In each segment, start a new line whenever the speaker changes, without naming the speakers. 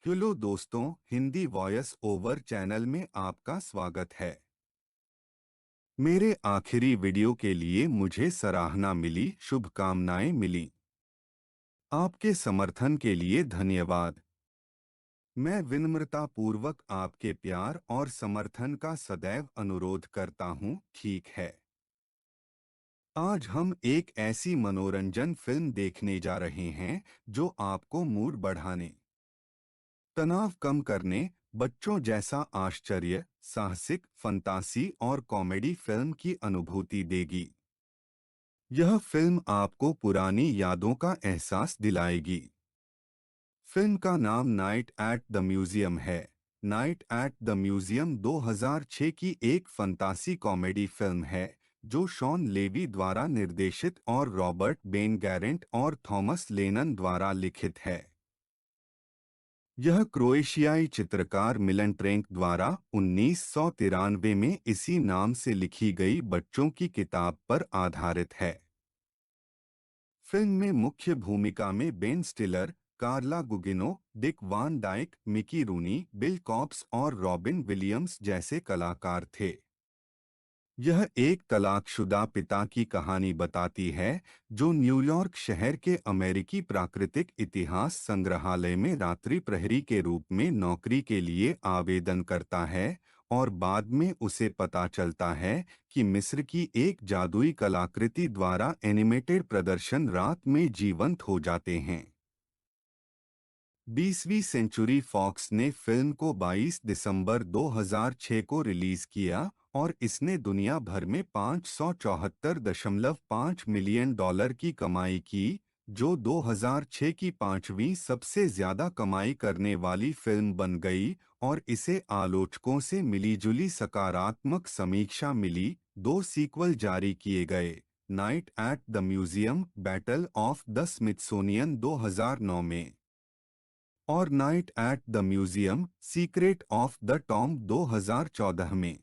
Hello दोस्तों, Hindi voice over channel में आपका स्वागत है। मेरे आखिरी वीडियो के लिए मुझे सराहना मिली, शुभकामनाएं मिली। आपके समर्थन के लिए धन्यवाद। मैं विनम्रतापूर्वक आपके प्यार और समर्थन का सदैव अनुरोध करता हूं, ठीक है। आज हम एक ऐसी मनोरंजन फिल्म देखने जा रहे हैं जो आपको मूड बढ़ाने, तनाव कम करने, बच्चों जैसा आश्चर्य, साहसिक, फंतासी और कॉमेडी फिल्म की अनुभूति देगी। यह फिल्म आपको पुरानी यादों का एहसास दिलाएगी। फिल्म का नाम नाइट एट द म्यूजियम है। नाइट एट द म्यूजियम 2006 की एक फंतासी कॉमेडी फिल्म है जो शॉन लेवी द्वारा निर्देशित और रॉबर्ट बेन गैरेंट और थॉमस लेनन द्वारा लिखित है। यह क्रोएशियाई चित्रकार मिलन ट्रेंक द्वारा 1993 में इसी नाम से लिखी गई बच्चों की किताब पर आधारित है। फिल्म में मुख्य भूमिका में बेन स्टिलर, कार्ला गुगिनो, डिक वान डाइक, मिकी रूनी, बिल कॉप्स और रॉबिन विलियम्स जैसे कलाकार थे। यह एक तलाकशुदा पिता की कहानी बताती है जो न्यूयॉर्क शहर के अमेरिकी प्राकृतिक इतिहास संग्रहालय में रात्रि प्रहरी के रूप में नौकरी के लिए आवेदन करता है और बाद में उसे पता चलता है कि मिस्र की एक जादुई कलाकृति द्वारा एनिमेटेड प्रदर्शन रात में जीवंत हो जाते हैं। 20वीं सेंचुरी फॉक्स ने फिल्म को 22 दिसंबर 2006 को रिलीज किया और इसने दुनिया भर में 574.5 मिलियन डॉलर की कमाई की, जो 2006 की पांचवीं सबसे ज्यादा कमाई करने वाली फिल्म बन गई और इसे आलोचकों से मिलीजुली सकारात्मक समीक्षा मिली। दो सीक्वल जारी किए गए, night at the museum battle of the Smithsonian 2009 में और night at the museum secret of the tomb 2014 में।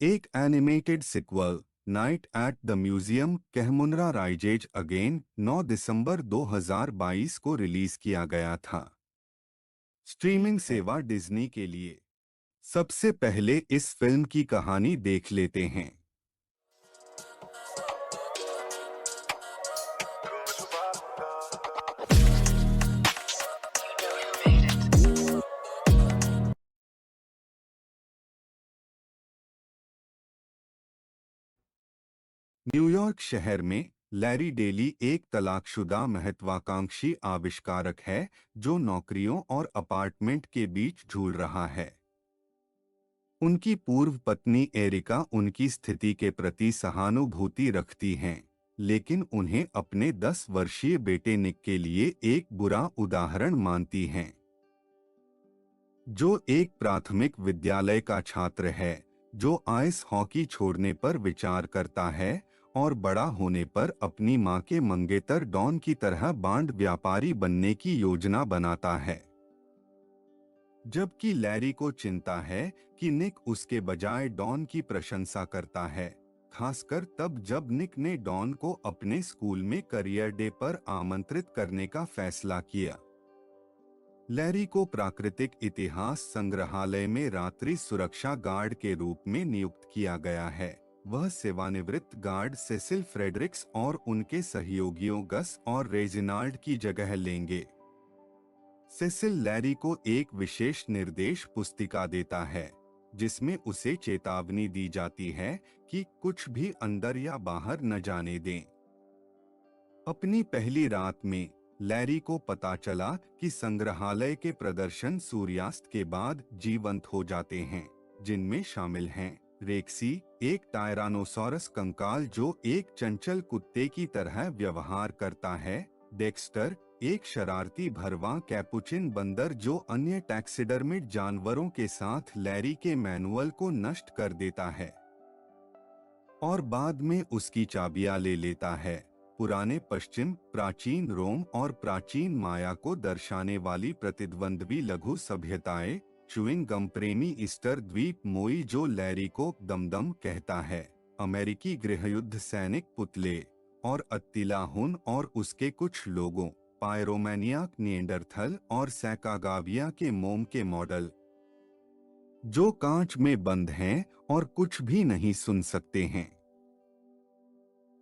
एक animated sequel, night at the museum Kahmunrah rises again, 9 दिसंबर 2022 को रिलीज किया गया था। स्ट्रीमिंग सेवा डिज्नी के लिए। सबसे पहले इस फिल्म की कहानी देख लेते हैं। न्यूयॉर्क शहर में लैरी डेली एक तलाकशुदा महत्वाकांक्षी आविष्कारक है जो नौकरियों और अपार्टमेंट के बीच झूल रहा है। उनकी पूर्व पत्नी एरिका उनकी स्थिति के प्रति सहानुभूति रखती हैं, लेकिन उन्हें अपने 10 वर्षीय बेटे निक के लिए एक बुरा उदाहरण मानती हैं। जो एक प्राथमिक विद्यालय का छात्र है जो आइस हॉकी छोड़ने पर विचार करता है और बड़ा होने पर अपनी मां के मंगेतर डॉन की तरह बांड व्यापारी बनने की योजना बनाता है। जबकि लैरी को चिंता है कि निक उसके बजाय डॉन की प्रशंसा करता है, खासकर तब जब निक ने डॉन को अपने स्कूल में करियर डे पर आमंत्रित करने का फैसला किया। लैरी को प्राकृतिक इतिहास संग्रहालय में रात्रि सुरक्षा गार्ड के रूप में नियुक्त किया गया है। वह सेवानिवृत्त गार्ड सेसिल फ्रेडरिक्स और उनके सहयोगियों गस और रेजिनाल्ड की जगह लेंगे। सेसिल लैरी को एक विशेष निर्देश पुस्तिका देता है जिसमें उसे चेतावनी दी जाती है कि कुछ भी अंदर या बाहर न जाने दें। अपनी पहली रात में लैरी को पता चला कि संग्रहालय के प्रदर्शन सूर्यास्त के बाद जीवंत हो जाते हैं, जिनमें शामिल हैं रेक्सी, एक टायरानोसॉरस कंकाल जो एक चंचल कुत्ते की तरह व्यवहार करता है, डेक्स्टर, एक शरारती भरवां कैपुचिन बंदर जो अन्य टैक्सिडर्मिड जानवरों के साथ लैरी के मैनुअल को नष्ट कर देता है और बाद में उसकी चाबियां ले लेता है। पुराने पश्चिम, प्राचीन रोम और प्राचीन माया को दर्शाने वाली प्रतिद्वंद्वी लघु सभ्यताएं, च्युइंग गम प्रेमी ईस्टर द्वीप मोई जो लैरी को दमदम कहता है, अमेरिकी गृहयुद्ध सैनिक पुतले और अत्तिला हुन और उसके कुछ लोगों, पायरोमैनियाक निएंडरथल और सैकागाविया के मोम के मॉडल, जो कांच में बंद हैं और कुछ भी नहीं सुन सकते हैं।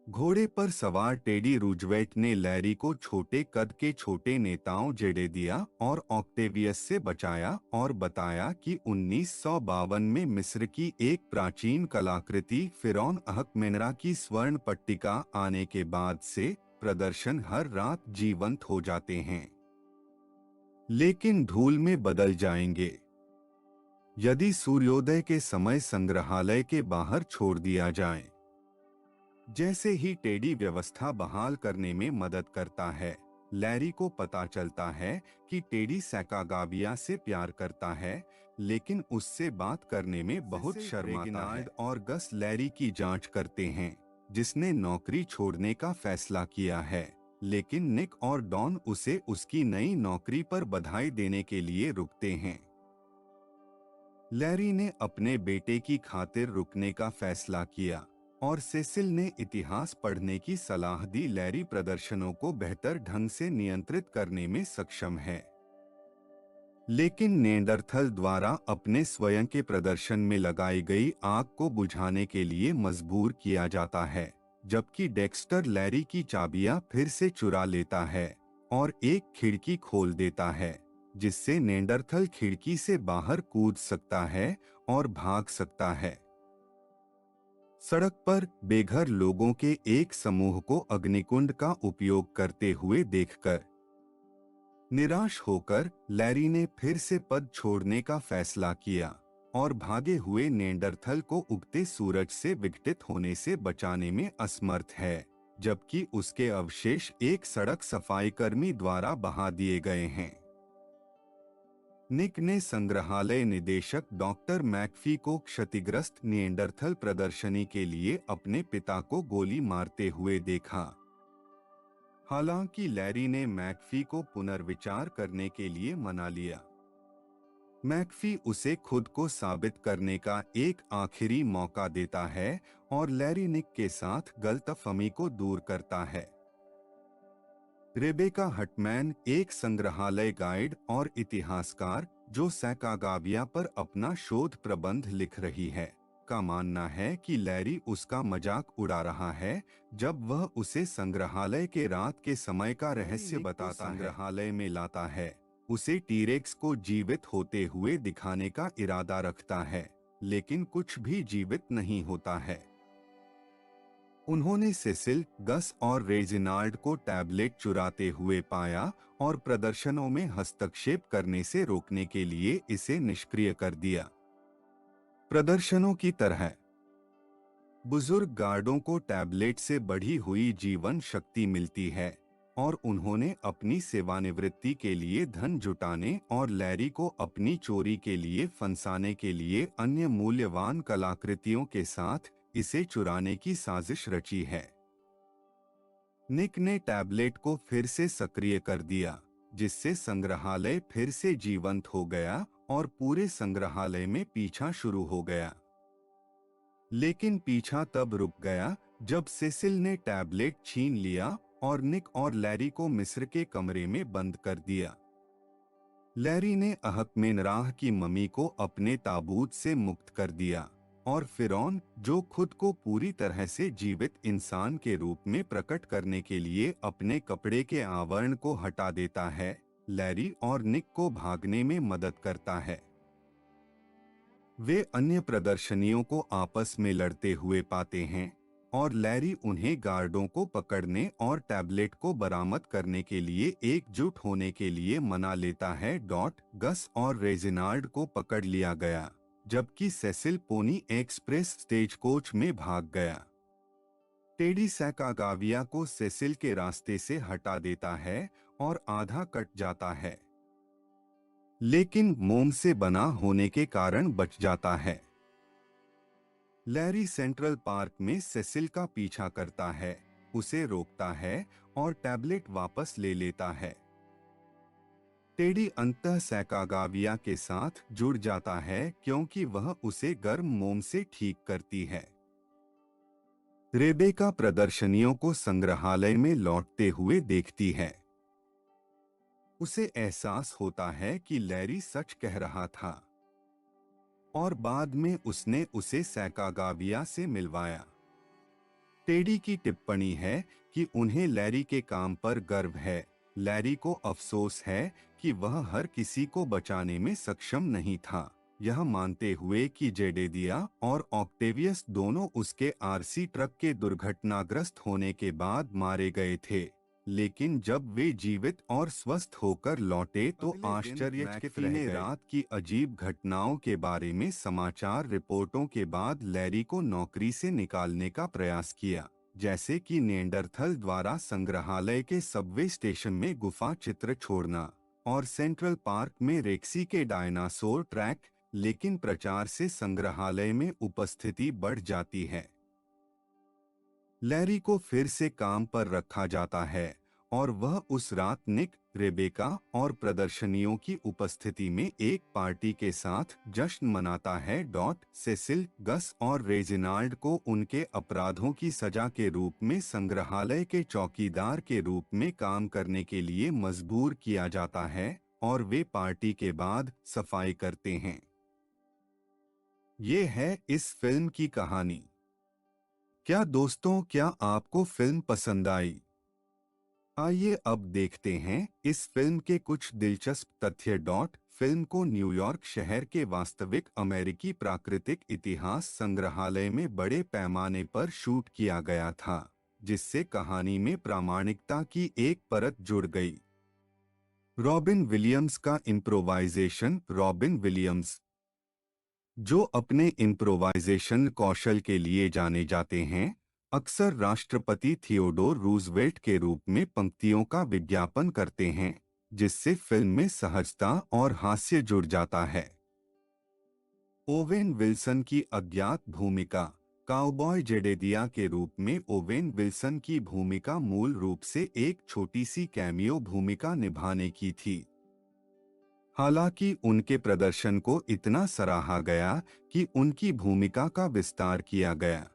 घोड़े पर सवार टेडी रूजवेल्ट ने लैरी को छोटे कद के छोटे नेताओं जेडेदिया और ऑक्टेवियस से बचाया और बताया कि 1952 में मिस्र की एक प्राचीन कलाकृति फिरौन अहकमेनरा की स्वर्ण पट्टिका आने के बाद से प्रदर्शन हर रात जीवंत हो जाते हैं, लेकिन धूल में बदल जाएंगे यदि सूर्योदय के समय संग्रहालय के बाहर छोड़ दिया जाए। जैसे ही टेडी व्यवस्था बहाल करने में मदद करता है, लैरी को पता चलता है कि टेडी सैकागाविया से प्यार करता है, लेकिन उससे बात करने में बहुत शर्माता है। और गस लैरी की जांच करते हैं, जिसने नौकरी छोड़ने का फैसला किया है, लेकिन निक और डॉन उसे उसकी नई नौकरी पर बधाई देने के लिए रुकते हैं। लैरी ने अपने बेटे की खातिर रुकने का फैसला किया और सेसिल ने इतिहास पढ़ने की सलाह दी। लैरी प्रदर्शनों को बेहतर ढंग से नियंत्रित करने में सक्षम है, लेकिन नेंडरथल द्वारा अपने स्वयं के प्रदर्शन में लगाई गई आग को बुझाने के लिए मजबूर किया जाता है, जबकि डेक्स्टर लैरी की चाबियां फिर से चुरा लेता है और एक खिड़की खोल देता है, जिससे नेंडरथल खिड़की से बाहर कूद सकता है और भाग सकता है। सड़क पर बेघर लोगों के एक समूह को अग्निकुंड का उपयोग करते हुए देखकर निराश होकर लैरी ने फिर से पद छोड़ने का फैसला किया और भागे हुए नेंडरथल को उगते सूरज से विघटित होने से बचाने में असमर्थ है, जबकि उसके अवशेष एक सड़क सफाई कर्मी द्वारा बहा दिए गए हैं। निक ने संग्रहालय निदेशक डॉक्टर मैकफी को क्षतिग्रस्त निएंडरथल प्रदर्शनी के लिए अपने पिता को गोली मारते हुए देखा। हालांकि लैरी ने मैकफी को पुनर्विचार करने के लिए मना लिया। मैकफी उसे खुद को साबित करने का एक आखिरी मौका देता है और लैरी निक के साथ गलतफहमी को दूर करता है। रेबेका हटमैन एक संग्रहालय गाइड और इतिहासकार जो सैकागाविया पर अपना शोध प्रबंध लिख रही है, का मानना है कि लैरी उसका मजाक उड़ा रहा है जब वह उसे संग्रहालय के रात के समय का रहस्य बताता संग्रहालय में लाता है। उसे टीरेक्स को जीवित होते हुए दिखाने का इरादा रखता है, लेकिन कुछ भी जीवित नहीं होता है। उन्होंने सेसिल, गस और रेजिनाल्ड को टैबलेट चुराते हुए पाया और प्रदर्शनों में हस्तक्षेप करने से रोकने के लिए इसे निष्क्रिय कर दिया। प्रदर्शनों की तरह बुजुर्ग गार्डों को टैबलेट से बढ़ी हुई जीवन शक्ति मिलती है और उन्होंने अपनी सेवानिवृत्ति के लिए धन जुटाने और लैरी को अपनी चोरी के लिए फंसाने के लिए अन्य मूल्यवान कलाकृतियों के साथ इसे चुराने की साजिश रची है। निक ने टैबलेट को फिर से सक्रिय कर दिया, जिससे संग्रहालय फिर से जीवंत हो गया और पूरे संग्रहालय में पीछा शुरू हो गया। लेकिन पीछा तब रुक गया जब सेसिल ने टैबलेट छीन लिया और निक और लैरी को मिस्र के कमरे में बंद कर दिया। लैरी ने अहकमेनराह की मम्मी को अपने ताबूत से मुक्त कर दिया और फिरौन, जो खुद को पूरी तरह से जीवित इंसान के रूप में प्रकट करने के लिए अपने कपड़े के आवरण को हटा देता है, लैरी और निक को भागने में मदद करता है। वे अन्य प्रदर्शनियों को आपस में लड़ते हुए पाते हैं और लैरी उन्हें गार्डों को पकड़ने और टैबलेट को बरामद करने के लिए एकजुट होने के लिए मना लेता है। गस और रेजिनाल्ड को पकड़ लिया गया, जबकि Cecil pony express stage coach में भाग गया। टेडी सैकागाविया को सेसिल के रास्ते से हटा देता है और आधा कट जाता है, लेकिन मोम से बना होने के कारण बच जाता है। लैरी सेंट्रल पार्क में सेसिल का पीछा करता है, उसे रोकता है और टैबलेट वापस ले लेता है। टेडी अंततः सैकागाविया के साथ जुड़ जाता है क्योंकि वह उसे गर्म मोम से ठीक करती है। रेबेका प्रदर्शनियों को संग्रहालय में लौटते हुए देखती है। उसे एहसास होता है कि लैरी सच कह रहा था और बाद में उसने उसे सैकागाविया से मिलवाया। टेडी की टिप्पणी है कि उन्हें लैरी के काम पर गर्व है। लैरी को अफसोस है कि वह हर किसी को बचाने में सक्षम नहीं था, यह मानते हुए कि जेडेडिया और ऑक्टेवियस दोनों उसके आरसी ट्रक के दुर्घटनाग्रस्त होने के बाद मारे गए थे। लेकिन जब वे जीवित और स्वस्थ होकर लौटे तो आश्चर्यचकित रह गए। रात की अजीब घटनाओं के बारे में समाचार रिपोर्टों के बाद लैरी को नौकरी से निकालने का प्रयास किया, जैसे कि नेंडरथल द्वारा संग्रहालय के सबवे स्टेशन में गुफा चित्र छोड़ना और सेंट्रल पार्क में रेक्सी के डायनासोर ट्रैक। लेकिन प्रचार से संग्रहालय में उपस्थिति बढ़ जाती है। लैरी को फिर से काम पर रखा जाता है और वह उस रात निक, रेबेका और प्रदर्शनियों की उपस्थिति में एक पार्टी के साथ जश्न मनाता है। सेसिल, गस और रेजिनाल्ड को उनके अपराधों की सजा के रूप में संग्रहालय के चौकीदार के रूप में काम करने के लिए मजबूर किया जाता है और वे पार्टी के बाद सफाई करते हैं। ये है इस फिल्म की कहानी। क्या दोस्तों, क्या आपको फिल्म पसंद आई? आइए अब देखते हैं इस फिल्म के कुछ दिलचस्प तथ्य। फिल्म को न्यूयॉर्क शहर के वास्तविक अमेरिकी प्राकृतिक इतिहास संग्रहालय में बड़े पैमाने पर शूट किया गया था, जिससे कहानी में प्रामाणिकता की एक परत जुड़ गई। रॉबिन विलियम्स का इम्प्रोवाइजेशन। रॉबिन विलियम्स, जो अपने इम्प्रोवाइजेशन कौशल के लिए जाने जाते हैं, अक्सर राष्ट्रपति थियोडोर रूजवेल्ट के रूप में पंक्तियों का विज्ञापन करते हैं, जिससे फिल्म में सहजता और हास्य जुड़ जाता है। ओवेन विल्सन की अज्ञात भूमिका। काउबॉय जेडेडिया के रूप में ओवेन विल्सन की भूमिका मूल रूप से एक छोटी सी कैमियो भूमिका निभाने की थी। हालांकि उनके प्रदर्शन को इतना सराहा गया कि उनकी भूमिका का विस्तार किया गया।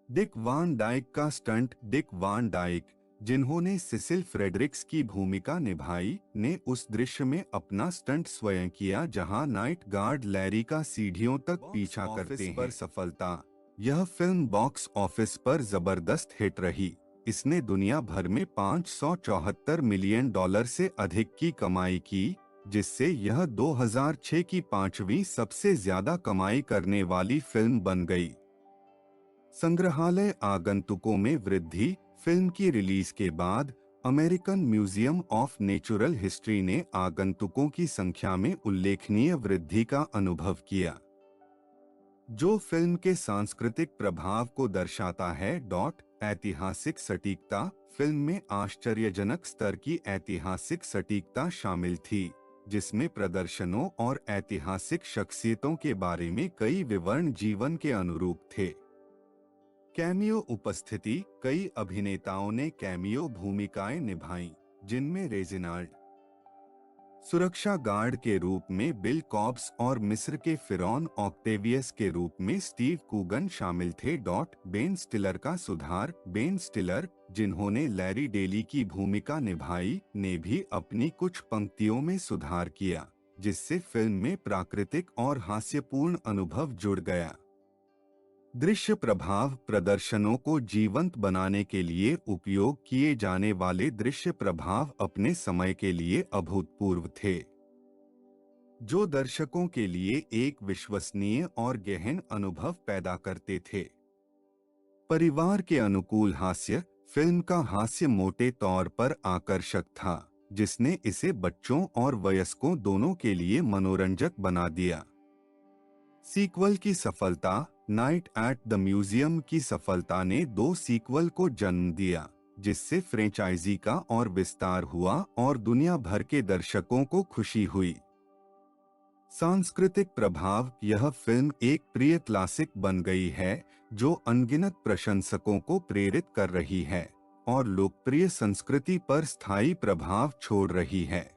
डिक वान डाइक का स्टंट। डिक वान डाइक, जिन्होंने सिसिल फ्रेडरिक्स की भूमिका निभाई, ने उस दृश्य में अपना स्टंट स्वयं किया जहां नाइट गार्ड लैरी का सीढ़ियों तक पीछा करते हैं। सफलता। यह फिल्म बॉक्स ऑफिस पर जबरदस्त हिट रही। इसने दुनिया भर में $574 मिलियन से अधिक की कमाई की, जिससे यह 2006 की 5वीं सबसे ज्यादा कमाई करने वाली फिल्म बन गई। संग्रहालय आगंतुकों में वृद्धि। फिल्म की रिलीज के बाद American museum of natural history ने आगंतुकों की संख्या में उल्लेखनीय वृद्धि का अनुभव किया, जो फिल्म के सांस्कृतिक प्रभाव को दर्शाता है। ऐतिहासिक सटीकता। फिल्म में आश्चर्यजनक स्तर की ऐतिहासिक सटीकता शामिल थी, जिसमें प्रदर्शनों और ऐतिहासिक शख्सियतों के बारे में कई विवरण जीवन के अनुरूप थे। कैमियो उपस्थिति। कई अभिनेताओं ने कैमियो भूमिकाएं निभाईं, जिनमें रेजिनाल्ड, सुरक्षा गार्ड के रूप में बिल कॉब्स और मिस्र के फिरौन ऑक्टेवियस के रूप में स्टीव कूगन शामिल थे। बेन स्टिलर का सुधार। बेन स्टिलर, जिन्होंने लैरी डेली की भूमिका निभाई, ने भी अपनी कुछ पंक्तियों में सुधार किया, जिससे फिल्म में प्राकृतिक और हास्यपूर्ण अनुभव जुड़ गया। दृश्य प्रभाव। प्रदर्शनों को जीवंत बनाने के लिए उपयोग किए जाने वाले दृश्य प्रभाव अपने समय के लिए अभूतपूर्व थे, जो दर्शकों के लिए एक विश्वसनीय और गहन अनुभव पैदा करते थे। परिवार के अनुकूल हास्य। फिल्म का हास्य मोटे तौर पर आकर्षक था, जिसने इसे बच्चों और वयस्कों दोनों के लिए मनोरंजक बना दिया। सीक्वल की सफलता। नाइट एट द म्यूजियम की सफलता ने 2 सीक्वल को जन्म दिया, जिससे फ्रेंचाइजी का और विस्तार हुआ और दुनिया भर के दर्शकों को खुशी हुई। सांस्कृतिक प्रभाव। यह फिल्म एक प्रिय क्लासिक बन गई है, जो अनगिनत प्रशंसकों को प्रेरित कर रही है और लोकप्रिय संस्कृति पर स्थायी प्रभाव छोड़ रही है।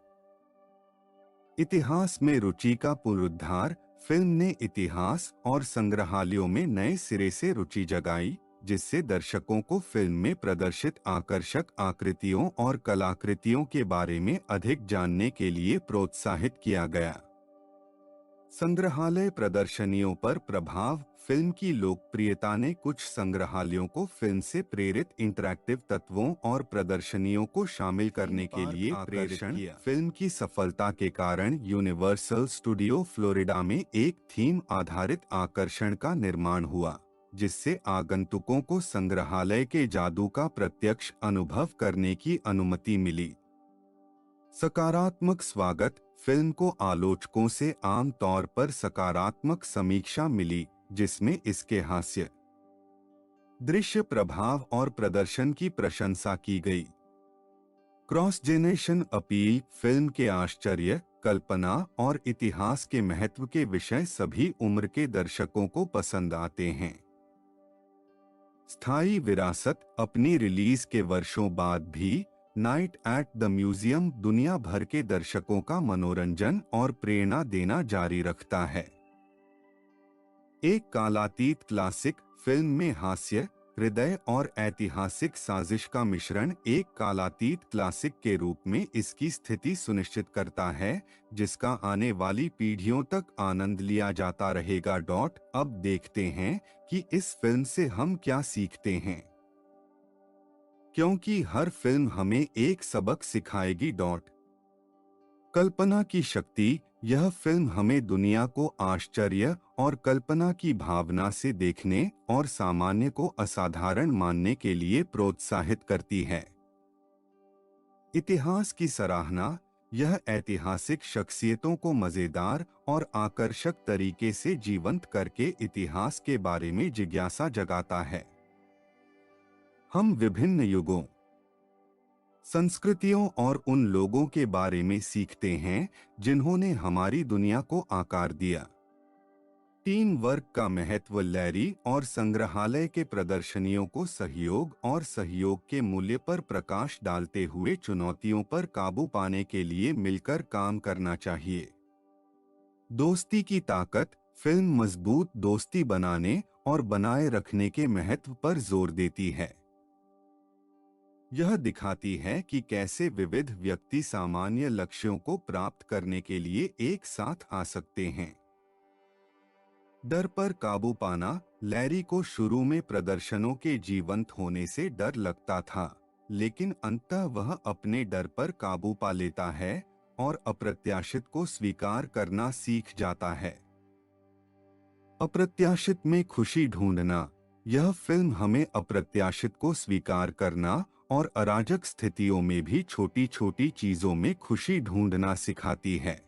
इतिहास में रुचि का पुनरुद्धार। फिल्म ने इतिहास और संग्रहालयों में नए सिरे से रुचि जगाई। जिससे दर्शकों को फिल्म में प्रदर्शित आकर्षक आकृतियों और कलाकृतियों के बारे में अधिक जानने के लिए प्रोत्साहित किया गया। संग्रहालय प्रदर्शनियों पर प्रभाव। फिल्म की लोकप्रियता ने कुछ संग्रहालयों को फिल्म से प्रेरित इंटरैक्टिव तत्वों और प्रदर्शनियों को शामिल करने के लिए प्रेरित किया। फिल्म की सफलता के कारण यूनिवर्सल स्टूडियो फ्लोरिडा में एक थीम आधारित आकर्षण का निर्माण हुआ, जिससे आगंतुकों को संग्रहालय के जादू का प्रत्यक्ष अनुभव करने की अनुमति मिली। सकारात्मक स्वागत। फिल्म को आलोचकों से आम तौर पर सकारात्मक समीक्षा मिली, जिसमें इसके हास्य, दृश्य प्रभाव और प्रदर्शन की प्रशंसा की गई। Cross generation appeal. फिल्म के आश्चर्य, कल्पना और इतिहास के महत्व के विषय सभी उम्र के दर्शकों को पसंद आते हैं। स्थायी विरासत। अपनी रिलीज के वर्षों बाद भी नाइट एट द म्यूजियम दुनिया भर के दर्शकों का मनोरंजन और प्रेरणा देना जारी रखता है। एक कालातीत क्लासिक। फिल्म में हास्य, हृदय और ऐतिहासिक साजिश का मिश्रण एक कालातीत क्लासिक के रूप में इसकी स्थिति सुनिश्चित करता है, जिसका आने वाली पीढ़ियों तक आनंद लिया जाता रहेगा। अब देखते हैं कि इस फिल्म से हम क्या सीखते हैं, क्योंकि हर फिल्म हमें एक सबक सिखाएगी। कल्पना की शक्ति। यह फिल्म हमें दुनिया को आश्चर्य और कल्पना की भावना से देखने और सामान्य को असाधारण मानने के लिए प्रोत्साहित करती है। इतिहास की सराहना। यह ऐतिहासिक शख्सियतों को मजेदार और आकर्षक तरीके से जीवंत करके इतिहास के बारे में जिज्ञासा जगाता है। हम विभिन्न युगों, संस्कृतियों और उन लोगों के बारे में सीखते हैं जिन्होंने हमारी दुनिया को आकार दिया। टीम वर्क का महत्व। लैरी और संग्रहालय के प्रदर्शनियों को सहयोग और सहयोग के मूल्य पर प्रकाश डालते हुए चुनौतियों पर काबू पाने के लिए मिलकर काम करना चाहिए। दोस्ती की ताकत। फिल्म मजबूत दोस्ती बनाने और बनाए रखने के महत्व पर जोर देती है। यह दिखाती है कि कैसे विविध व्यक्ति सामान्य लक्ष्यों को प्राप्त करने के लिए एक साथ आ सकते हैं। डर पर काबू पाना। लैरी को शुरू में प्रदर्शनों के जीवंत होने से डर लगता था, लेकिन अंततः वह अपने डर पर काबू पा लेता है और अप्रत्याशित को स्वीकार करना सीख जाता है। अप्रत्याशित में खुशी ढूंढना। यह फिल्म हमें अप्रत्याशित को स्वीकार करना और अराजक स्थितियों में भी छोटी छोटी चीजों में खुशी ढूंढना सिखाती है।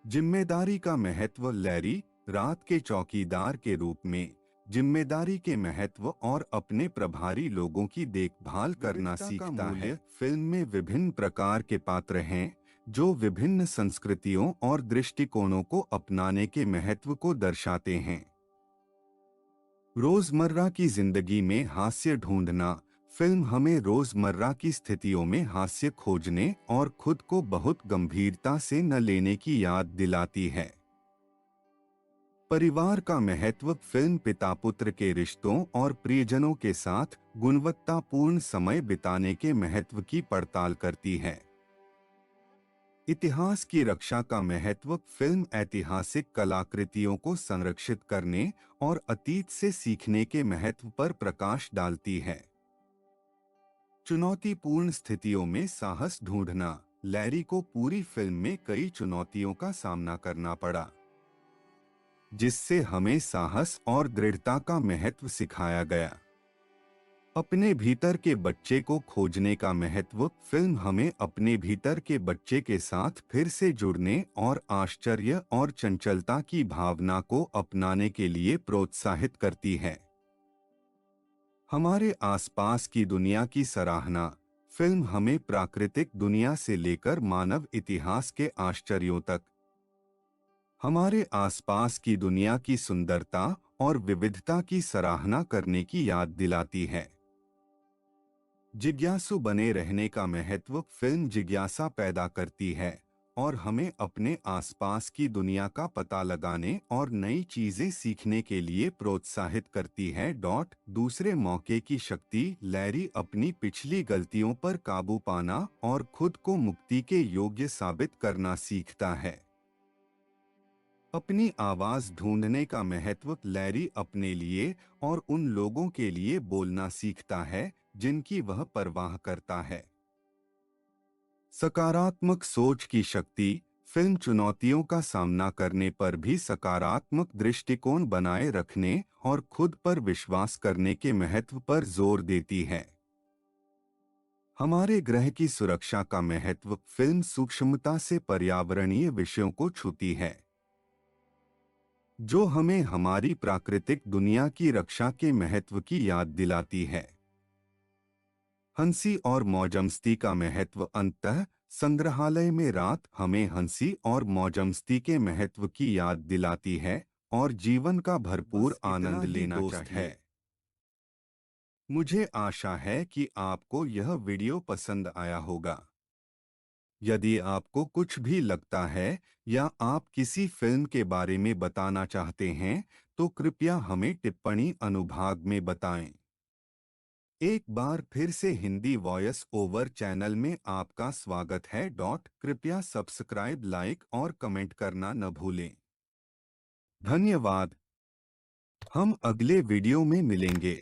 जिम्मेदारी का महत्व। लैरी रात के चौकीदार के रूप में जिम्मेदारी के महत्व और अपने प्रभारी लोगों की देखभाल करना सीखता है। फिल्म में विभिन्न प्रकार के पात्र हैं जो विभिन्न संस्कृतियों और दृष्टिकोणों को अपनाने के महत्व को दर्शाते हैं। रोजमर्रा की जिंदगी में हास्य ढूंढना। फिल्म हमें रोजमर्रा की स्थितियों में हास्य खोजने और खुद को बहुत गंभीरता से न लेने की याद दिलाती है। परिवार का महत्व। फिल्म पिता पुत्र के रिश्तों और प्रियजनों के साथ गुणवत्तापूर्ण समय बिताने के महत्व की पड़ताल करती है। इतिहास की रक्षा का महत्व। फिल्म ऐतिहासिक कलाकृतियों को संरक्षित करने और अतीत से सीखने के महत्व पर प्रकाश डालती है। चुनौतीपूर्ण स्थितियों में साहस ढूंढना। लैरी को पूरी फिल्म में कई चुनौतियों का सामना करना पड़ा, जिससे हमें साहस और दृढ़ता का महत्व सिखाया गया। अपने भीतर के बच्चे को खोजने का महत्व। फिल्म हमें अपने भीतर के बच्चे के साथ फिर से जुड़ने और आश्चर्य और चंचलता की भावना को अपनाने के लिए प्रोत्साहित करती है। हमारे आसपास की दुनिया की सराहना। फिल्म हमें प्राकृतिक दुनिया से लेकर मानव इतिहास के आश्चर्यों तक हमारे आसपास की दुनिया की सुंदरता और विविधता की सराहना करने की याद दिलाती है। जिज्ञासु बने रहने का महत्व। फिल्म जिज्ञासा पैदा करती है और हमें अपने आसपास की दुनिया का पता लगाने और नई चीजें सीखने के लिए प्रोत्साहित करती है। दूसरे मौके की शक्ति। लैरी अपनी पिछली गलतियों पर काबू पाना और खुद को मुक्ति के योग्य साबित करना सीखता है। अपनी आवाज ढूंढने का महत्व। लैरी अपने लिए और उन लोगों के लिए बोलना सीखता है जिनकी वह परवाह करता है। सकारात्मक सोच की शक्ति। फिल्म चुनौतियों का सामना करने पर भी सकारात्मक दृष्टिकोण बनाए रखने और खुद पर विश्वास करने के महत्व पर जोर देती है। हमारे ग्रह की सुरक्षा का महत्व। फिल्म सूक्ष्मता से पर्यावरणीय विषयों को छूती है, जो हमें हमारी प्राकृतिक दुनिया की रक्षा के महत्व की याद दिलाती है। हंसी और मौजमस्ती का महत्व। अंतः संग्रहालय में रात हमें हंसी और मौजमस्ती के महत्व की याद दिलाती है और जीवन का भरपूर आनंद लेना चाहिए। मुझे आशा है कि आपको यह वीडियो पसंद आया होगा। यदि आपको कुछ भी लगता है या आप किसी फिल्म के बारे में बताना चाहते हैं तो कृपया हमें टिप्पणी अनुभाग में बताएं। एक बार फिर से हिंदी वॉइस ओवर चैनल में आपका स्वागत है। कृपया सब्सक्राइब, लाइक और कमेंट करना न भूलें। धन्यवाद। हम अगले वीडियो में मिलेंगे।